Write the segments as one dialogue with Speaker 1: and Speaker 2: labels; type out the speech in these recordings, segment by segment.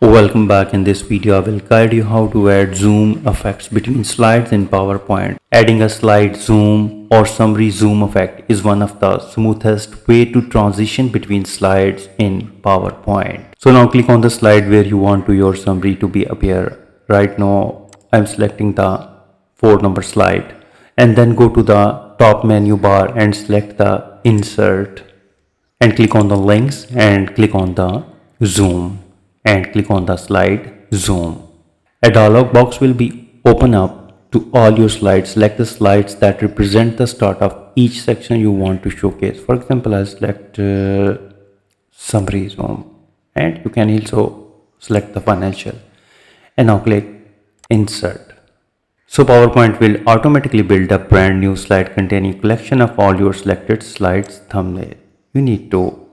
Speaker 1: Welcome back. In this video I will guide you how to add zoom effects between slides in PowerPoint. Adding a slide zoom or summary zoom effect is one of the smoothest way to transition between slides in PowerPoint. So now click on the slide where you want your summary to be appear. Right now I'm selecting the 4 number slide, and then go to the top menu bar and select the insert and click on the links and click on the zoom and click on the slide zoom. A dialog box will be open up to all your slides. Select the slides that represent the start of each section you want to showcase. For example, I select summary zoom, and you can also select the financial, and now click insert. So PowerPoint will automatically build a brand new slide containing collection of all your selected slides thumbnail. You need to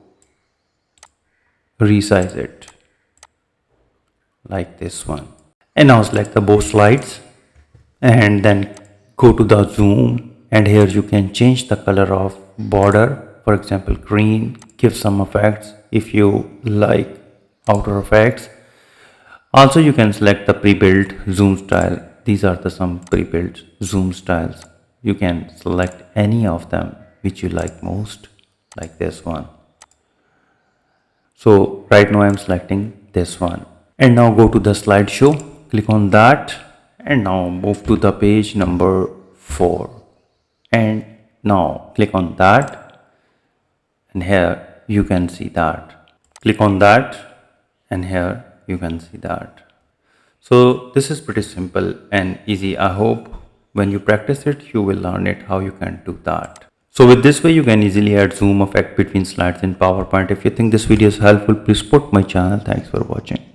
Speaker 1: resize it like this one, and now select the both slides and then go to the zoom, and here you can change the color of border, for example green. Give some effects if you like outer effects. Also you can select the pre-built zoom style. These are the some pre-built zoom styles. You can select any of them which you like most, like this one. So right now I'm selecting this one, and now go to the slideshow, click on that, and now move to the page number 4, and now click on that, and here you can see that. Click on that, and here you can see that. So this is pretty simple and easy. I hope when you practice it you will learn it how you can do that. So with this way you can easily add zoom effect between slides in PowerPoint. If you think this video is helpful, please support my channel. Thanks for watching.